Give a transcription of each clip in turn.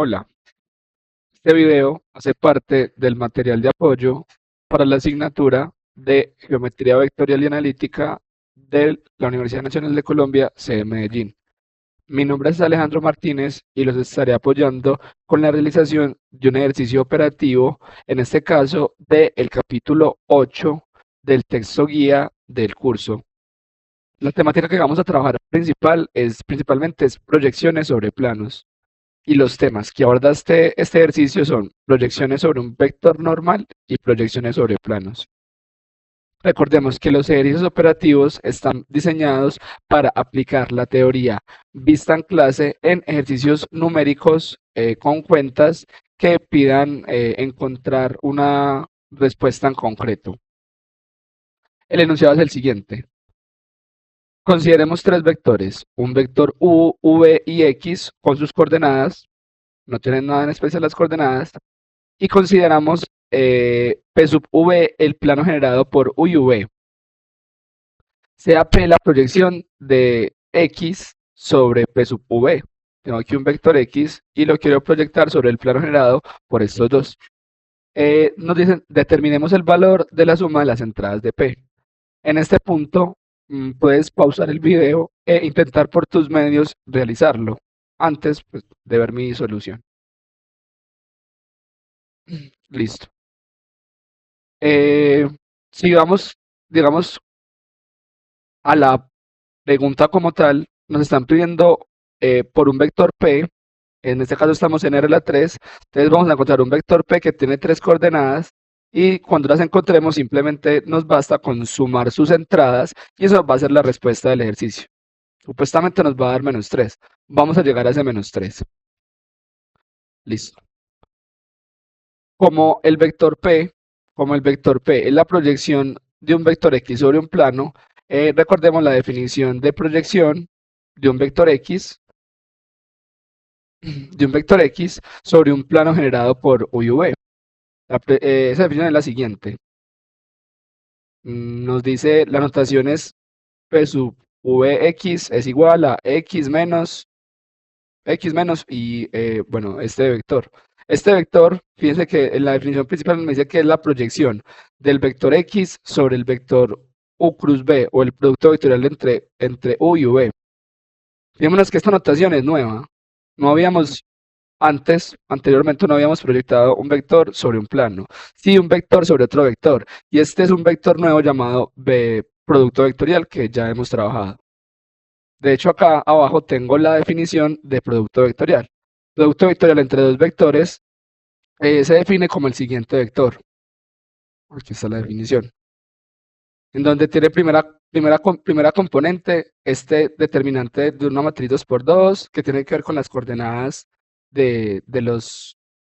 Hola, este video hace parte del material de apoyo para la asignatura de Geometría Vectorial y Analítica de la Universidad Nacional de Colombia, sede Medellín. Mi nombre es Alejandro Martínez y los estaré apoyando con la realización de un ejercicio operativo, en este caso del capítulo 8 del texto guía del curso. La temática que vamos a trabajar principalmente es proyecciones sobre planos. Y los temas que aborda este ejercicio son proyecciones sobre un vector normal y proyecciones sobre planos. Recordemos que los ejercicios operativos están diseñados para aplicar la teoría vista en clase en ejercicios numéricos con cuentas que pidan encontrar una respuesta en concreto. El enunciado es el siguiente. Consideremos tres vectores, un vector u, v y x con sus coordenadas, no tienen nada en especial las coordenadas, y consideramos P sub v el plano generado por u y v. Sea P la proyección de x sobre P sub v. Tengo aquí un vector x y lo quiero proyectar sobre el plano generado por estos dos. Nos dicen, determinemos el valor de la suma de las entradas de P. En este punto, puedes pausar el video e intentar por tus medios realizarlo antes pues, de ver mi solución. Listo. Si vamos, digamos, a la pregunta como tal, nos están pidiendo por un vector P, en este caso estamos en R3, entonces vamos a encontrar un vector P que tiene tres coordenadas y cuando las encontremos simplemente nos basta con sumar sus entradas y eso va a ser la respuesta del ejercicio. Supuestamente nos va a dar -3. Vamos a llegar a ese -3. Listo. Como el vector P, es la proyección de un vector X sobre un plano, recordemos la definición de proyección de un vector X sobre un plano generado por U y V. Esa definición es la siguiente. Nos dice, la notación es P sub Vx es igual a x menos y, bueno, este vector. Este vector, fíjense que en la definición principal me dice que es la proyección del vector x sobre el vector u cruz b, o el producto vectorial entre u y v. Fijémonos que esta notación es nueva. No habíamos anteriormente no habíamos proyectado un vector sobre un plano, sí un vector sobre otro vector, y este es un vector nuevo llamado producto vectorial que ya hemos trabajado. De hecho, acá abajo tengo la definición de producto vectorial. Producto vectorial entre dos vectores se define como el siguiente vector. Aquí está la definición. En donde tiene primera componente este determinante de una matriz 2×2 que tiene que ver con las coordenadas de los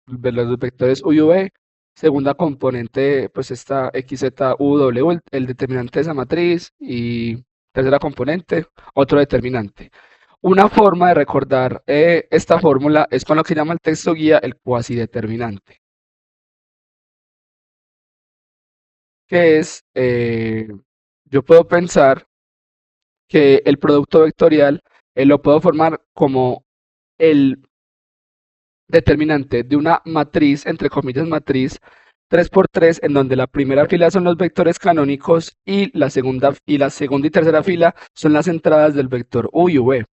vectores u y v. Segunda componente, pues esta x, z, u, w, el determinante de esa matriz. Y tercera componente, otro determinante. Una forma de recordar esta fórmula es con lo que llama el texto guía el cuasideterminante, que es, yo puedo pensar que el producto vectorial lo puedo formar como el determinante de una matriz, entre comillas matriz, 3×3, en donde la primera fila son los vectores canónicos y la segunda y tercera fila son las entradas del vector u y v.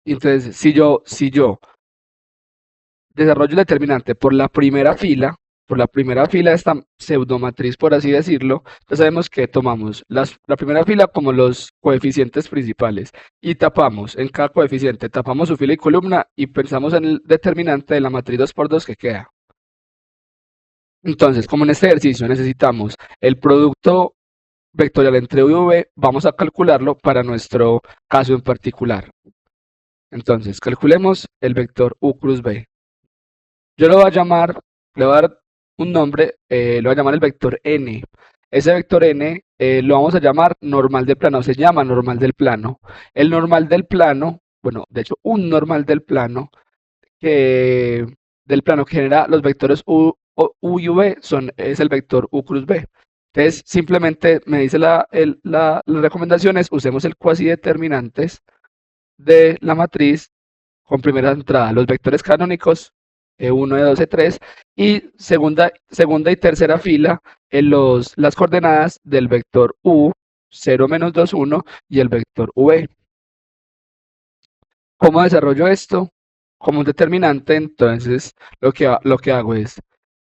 Entonces, si yo desarrollo el determinante por la primera fila de esta pseudomatriz, por así decirlo, ya sabemos que tomamos la primera fila como los coeficientes principales y tapamos en cada coeficiente, tapamos su fila y columna y pensamos en el determinante de la matriz 2×2 que queda. Entonces, como en este ejercicio necesitamos el producto vectorial entre u y v, vamos a calcularlo para nuestro caso en particular. Entonces, calculemos el vector u cruz b. Yo lo voy a llamar, le voy a dar un nombre, lo voy a llamar el vector n. Ese vector n lo vamos a llamar normal del plano, se llama normal del plano. El normal del plano, bueno, de hecho, un normal del plano que genera los vectores u y v es el vector u cruz b. Entonces, simplemente me dice las recomendaciones, usemos el cuasi determinantes de la matriz con primera entrada los vectores canónicos E1, E2, E3 y segunda y tercera fila en las coordenadas del vector U, 0, menos 2, 1 y el vector V. ¿Cómo desarrollo esto? Como un determinante, entonces lo que hago es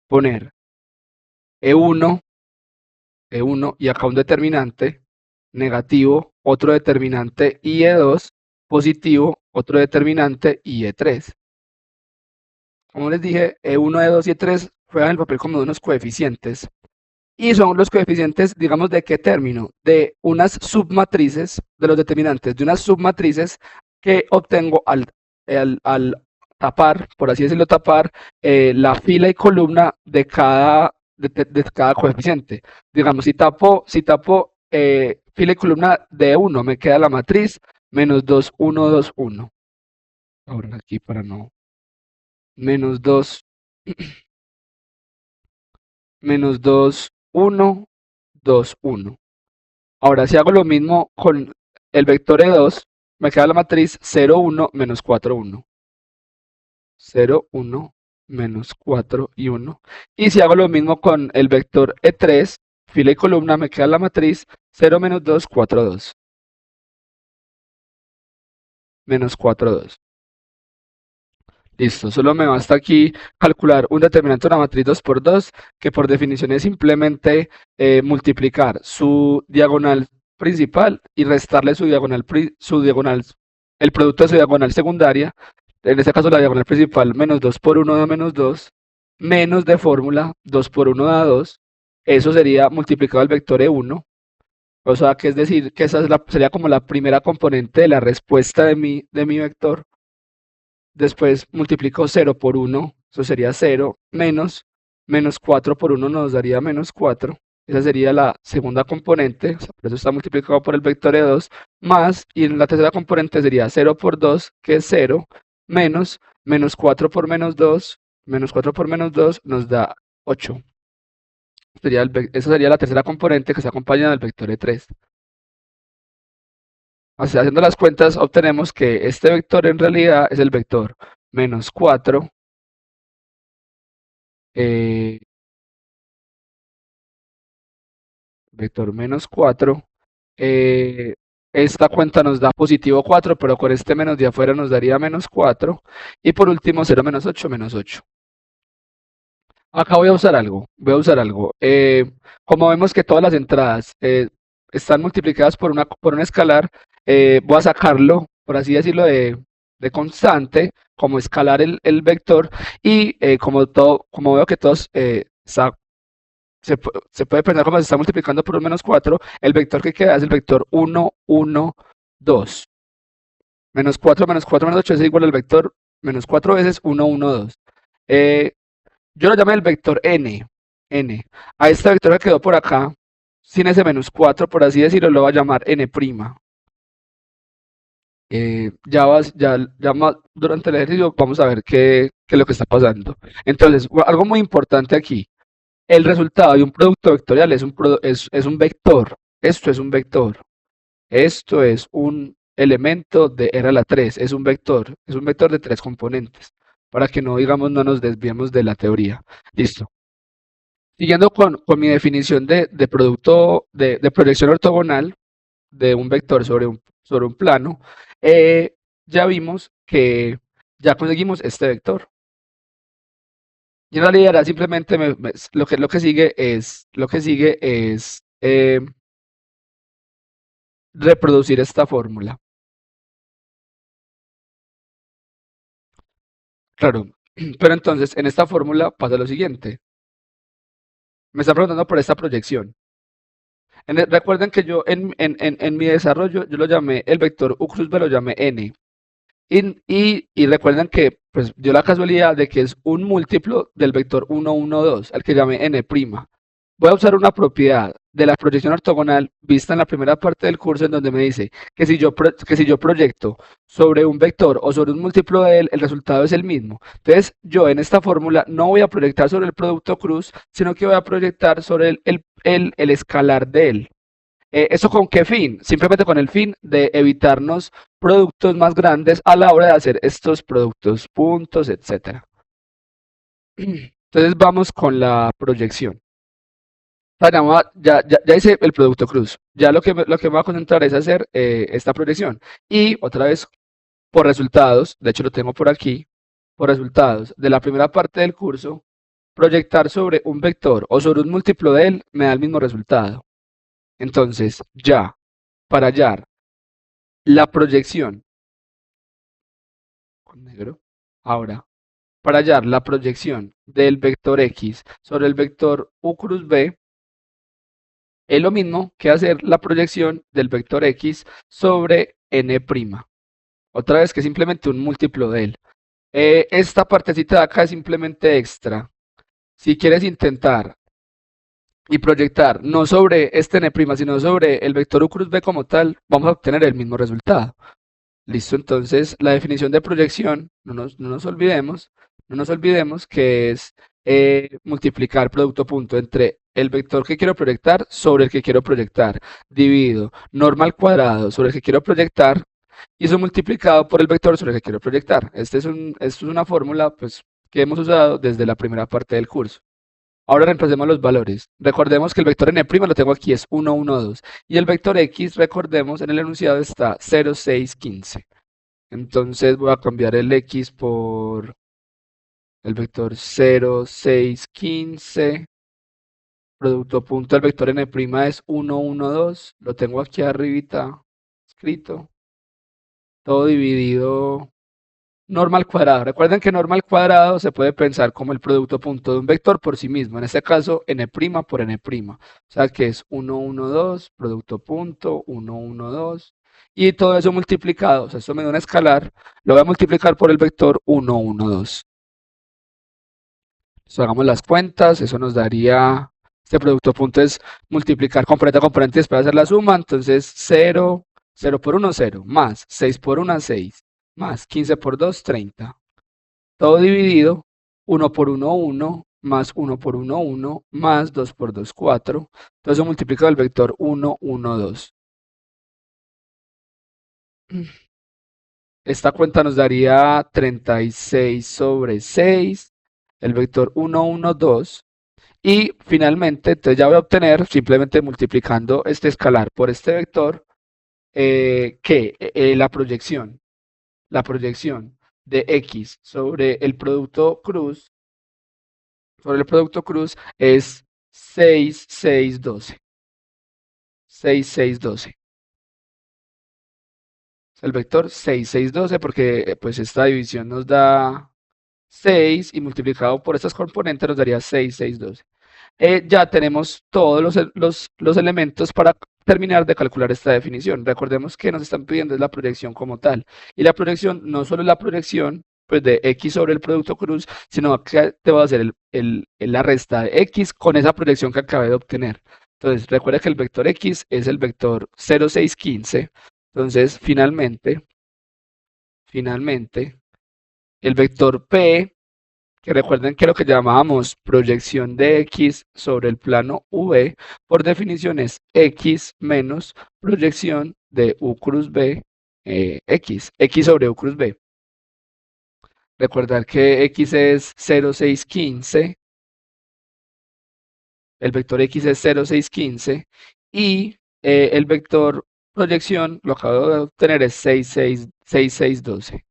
poner E1 y acá un determinante negativo, otro determinante y E2, positivo, otro determinante y E3. Como les dije, E1, E2 y E3 juegan el papel como de unos coeficientes. Y son los coeficientes, digamos, ¿de qué término? De unas submatrices, de los determinantes, de unas submatrices que obtengo al tapar, por así decirlo, tapar la fila y columna de cada coeficiente. Digamos, si tapo fila y columna de 1, me queda la matriz menos 2, 1, 2, 1. Ahora aquí para no. Menos 2, menos 2, 1, 2, 1. Ahora, si hago lo mismo con el vector E2, me queda la matriz 0, 1, menos 4, 1. 0, 1, menos 4 y 1. Y si hago lo mismo con el vector E3, fila y columna, me queda la matriz 0, menos 2, 4, 2. Menos 4, 2. Listo, solo me basta aquí calcular un determinante de una matriz 2 por 2, que por definición es simplemente multiplicar su diagonal principal y restarle su diagonal, el producto de su diagonal secundaria, en este caso la diagonal principal, menos 2 por 1 da menos 2, menos de fórmula 2 por 1 da 2, eso sería multiplicado al vector E1, o sea, que es decir, que esa sería como la primera componente de la respuesta de mi vector. Después multiplico 0 por 1, eso sería 0, menos 4 por 1 nos daría menos 4. Esa sería la segunda componente, o sea, por eso está multiplicado por el vector E2, más, y en la tercera componente sería 0 por 2, que es 0, menos 4 por menos 4 por menos 2 nos da 8. Esa sería la tercera componente que se acompaña del vector E3. Así, haciendo las cuentas, obtenemos que este vector en realidad es el vector menos 4, vector menos 4. Esta cuenta nos da positivo 4, pero con este menos de afuera nos daría menos 4. Y por último, 0 menos 8, menos 8. Acá voy a usar algo. Como vemos que todas las entradas están multiplicadas por un escalar, voy a sacarlo, por así decirlo, de constante, como escalar el vector. Y como veo que todos se puede pensar como se está multiplicando por un menos 4, el vector que queda es el vector 1, 1, 2. Menos 4, menos 4, menos 8 es igual al vector menos 4 veces 1, 1, 2. Yo lo llamé el vector n. A este vector que quedó por acá, sin ese menos 4, por así decirlo, lo voy a llamar n'. Durante el ejercicio vamos a ver qué es lo que está pasando. Entonces, algo muy importante aquí. El resultado de un producto vectorial es un vector. Esto es un vector. Esto es un elemento de R a la 3. Es un vector. Es un vector de 3 componentes. Para que no, digamos, no nos desviemos de la teoría. Listo. Siguiendo con mi definición de producto de proyección ortogonal de un vector sobre un plano, ya vimos que ya conseguimos este vector. Y en realidad simplemente lo que sigue es reproducir esta fórmula. Claro, pero entonces en esta fórmula pasa lo siguiente. Me está preguntando por esta proyección. Recuerden que yo en mi desarrollo yo lo llamé el vector U cruz B, lo llamé n. Y recuerden que pues dio la casualidad de que es un múltiplo del vector 1, 1, 2, al que llamé n'. Voy a usar una propiedad de la proyección ortogonal vista en la primera parte del curso, en donde me dice que si yo proyecto sobre un vector o sobre un múltiplo de él, el resultado es el mismo. Entonces, yo en esta fórmula no voy a proyectar sobre el producto cruz, sino que voy a proyectar sobre el escalar de él. ¿Eso con qué fin? Simplemente con el fin de evitarnos productos más grandes a la hora de hacer estos productos, puntos, etcétera. Entonces vamos con la proyección. Ya hice el producto cruz. Ya lo que me voy a concentrar es hacer esta proyección. Y otra vez, por resultados, de hecho lo tengo por aquí, por resultados de la primera parte del curso, proyectar sobre un vector o sobre un múltiplo de él me da el mismo resultado. Entonces, ya, para hallar la proyección, con negro, ahora, para hallar la proyección del vector X sobre el vector U cruz B, es lo mismo que hacer la proyección del vector X sobre N'. Otra vez que es simplemente un múltiplo de él. Esta partecita de acá es simplemente extra. Si quieres intentar y proyectar no sobre este N', sino sobre el vector U cruz B como tal, vamos a obtener el mismo resultado. Listo, entonces la definición de proyección, no nos olvidemos que es multiplicar producto punto entre el vector que quiero proyectar sobre el que quiero proyectar, dividido norma al cuadrado sobre el que quiero proyectar, y eso multiplicado por el vector sobre el que quiero proyectar. Esto es una fórmula pues, que hemos usado desde la primera parte del curso. Ahora reemplacemos los valores. Recordemos que el vector n' lo tengo aquí, es 1, 1, 2. Y el vector x, recordemos, en el enunciado está 0, 6, 15. Entonces voy a cambiar el x por el vector 0, 6, 15. Producto punto, el vector n' es 1, 1, 2. Lo tengo aquí arribita escrito. Todo dividido norma al cuadrado. Recuerden que norma al cuadrado se puede pensar como el producto punto de un vector por sí mismo. En este caso, n' por n'. O sea que es 1, 1, 2, producto punto, 1, 1, 2. Y todo eso multiplicado, o sea, esto me da un escalar, lo voy a multiplicar por el vector 1, 1, 2. Entonces, hagamos las cuentas, eso nos daría, este producto punto es multiplicar componente a componente y después hacer la suma, entonces 0, 0 por 1, 0, más 6 por 1, 6, más 15 por 2, 30. Todo dividido, 1 por 1, 1, más 1 por 1, 1, más 2 por 2, 4. Entonces eso multiplicado el vector 1, 1, 2. Esta cuenta nos daría 36 sobre 6, el vector 1, 1, 2. Y finalmente, entonces ya voy a obtener, simplemente multiplicando este escalar por este vector, la proyección de x sobre el producto cruz es 6, 6, 12. 6, 6, 12. El vector 6, 6, 12 porque pues esta división nos da 6 y multiplicado por estas componentes nos daría 6, 6, 12. Ya tenemos todos los elementos para terminar de calcular esta definición. Recordemos que nos están pidiendo es la proyección como tal. Y la proyección no solo es la proyección pues, de x sobre el producto cruz, sino que te va a hacer la resta de x con esa proyección que acabé de obtener. Entonces, recuerda que el vector x es el vector 0, 6, 15. Entonces, finalmente, el vector p, que recuerden que lo que llamábamos proyección de x sobre el plano v, por definición es x menos proyección de u cruz b, x sobre u cruz b. Recordar que x es 0, 6, 15, el vector x es 0, 6, 15 y el vector proyección, lo acabo de obtener, es 6, 6, 6, 6, 12.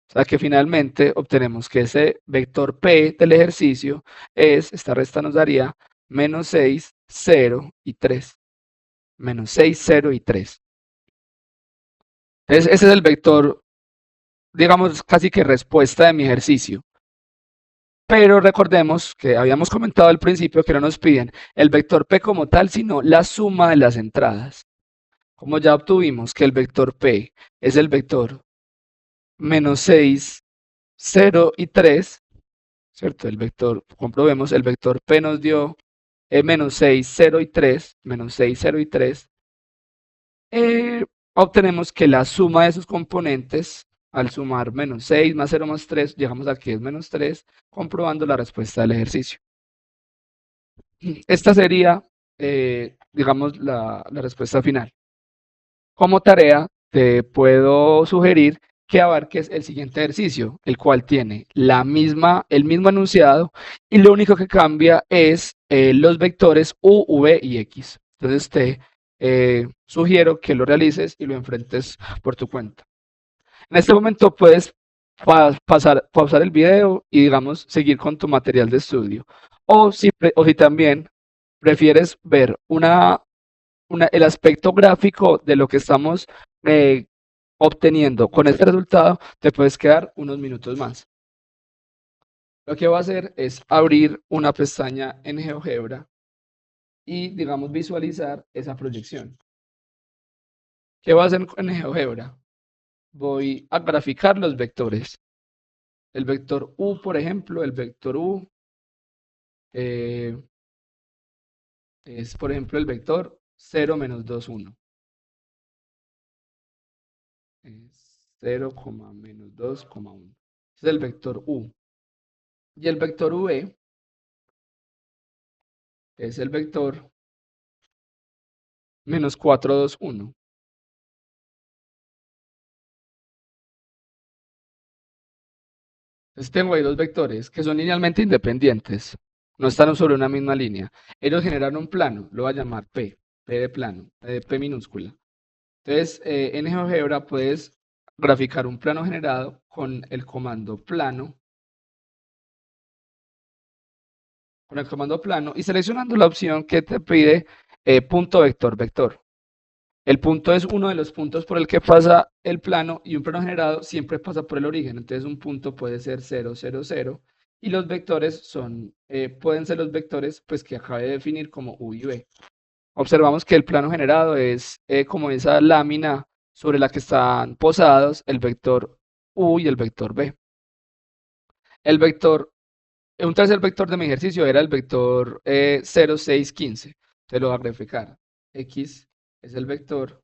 O sea que finalmente obtenemos que ese vector P del ejercicio esta resta nos daría menos 6, 0 y 3. Menos 6, 0 y 3. Ese es el vector, digamos, casi que respuesta de mi ejercicio. Pero recordemos que habíamos comentado al principio que no nos piden el vector P como tal, sino la suma de las entradas. Como ya obtuvimos que el vector P es el vector menos 6, 0 y 3, ¿cierto? El vector, comprobemos, el vector P nos dio menos 6, 0 y 3, menos 6, 0 y 3. Obtenemos que la suma de sus componentes, al sumar menos 6 más 0 más 3, llegamos a que es menos 3, comprobando la respuesta del ejercicio. Esta sería digamos, la respuesta final. Como tarea, te puedo sugerir que abarques el siguiente ejercicio, el cual tiene el mismo enunciado y lo único que cambia es los vectores u, v y x. Entonces te sugiero que lo realices y lo enfrentes por tu cuenta. En este momento puedes pausar el video y, digamos, seguir con tu material de estudio. O si también prefieres ver el aspecto gráfico de lo que estamos eh, obteniendo con este resultado, te puedes quedar unos minutos más. Lo que voy a hacer es abrir una pestaña en GeoGebra y, digamos, visualizar esa proyección. ¿Qué voy a hacer en GeoGebra? Voy a graficar los vectores. El vector U, por ejemplo, el vector U eh, es, por ejemplo, el vector 0, menos 2, 1. 0, menos 2, 1. Ese es el vector U. Y el vector V es el vector menos 4, 2, 1. Entonces tengo ahí dos vectores que son linealmente independientes. No están sobre una misma línea. Ellos generan un plano, lo voy a llamar P, P de plano, P minúscula. Entonces, en GeoGebra puedes graficar un plano generado con el comando plano, y seleccionando la opción que te pide punto vector vector. El punto es uno de los puntos por el que pasa el plano y un plano generado siempre pasa por el origen. Entonces un punto puede ser 0, 0, 0 y los vectores pueden ser los vectores pues, que acabé de definir como U y V. Observamos que el plano generado es como esa lámina sobre la que están posados el vector U y el vector V. Un tercer vector de mi ejercicio era el vector 0, 6, 15. Te lo voy a graficar. X es el vector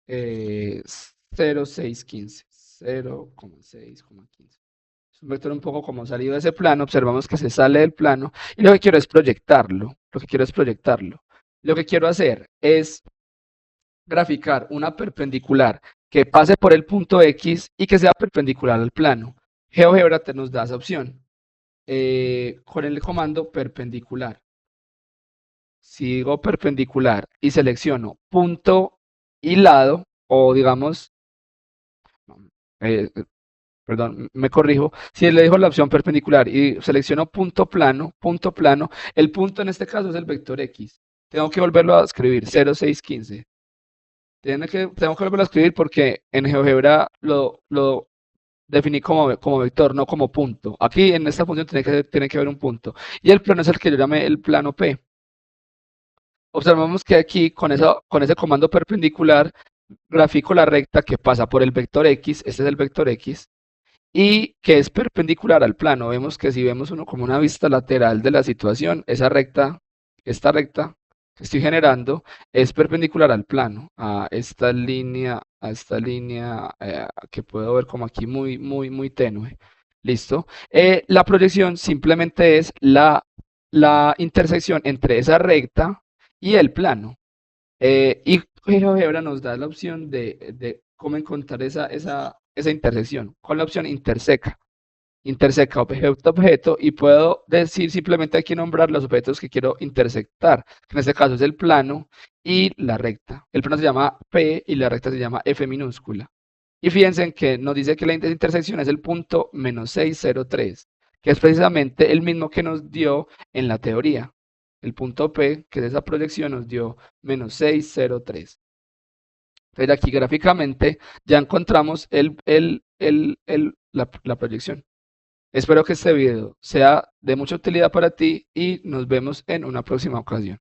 0, 6, 15. 0,6,15. Es un vector un poco como salido de ese plano. Observamos que se sale del plano y lo que quiero es proyectarlo. Lo que quiero hacer es graficar una perpendicular que pase por el punto X y que sea perpendicular al plano. GeoGebra nos da esa opción con el comando perpendicular. Si digo perpendicular y selecciono punto y lado, o digamos, eh, perdón, me corrijo, si le dejo la opción perpendicular y selecciono punto plano, el punto en este caso es el vector X. Tengo que volverlo a escribir, 0, 6, 15. Tengo que volverlo a escribir porque en GeoGebra lo definí como vector, no como punto. Aquí en esta función tiene que haber un punto. Y el plano es el que yo llamé el plano P. Observamos que aquí con ese comando perpendicular grafico la recta que pasa por el vector X, este es el vector X, y que es perpendicular al plano. Vemos que si vemos uno como una vista lateral de la situación, esta recta que estoy generando es perpendicular al plano, a esta línea, que puedo ver como aquí muy, muy, muy tenue. ¿Listo? La proyección simplemente es la intersección entre esa recta y el plano. Y GeoGebra nos da la opción de cómo encontrar esa intersección con la opción interseca. Interseca objeto a objeto y puedo decir simplemente aquí nombrar los objetos que quiero intersectar, que en este caso es el plano y la recta. El plano se llama P y la recta se llama F minúscula. Y fíjense en que nos dice que la intersección es el punto menos 603, que es precisamente el mismo que nos dio en la teoría. El punto P, que es esa proyección, nos dio menos 603. Entonces aquí gráficamente ya encontramos la proyección. Espero que este video sea de mucha utilidad para ti y nos vemos en una próxima ocasión.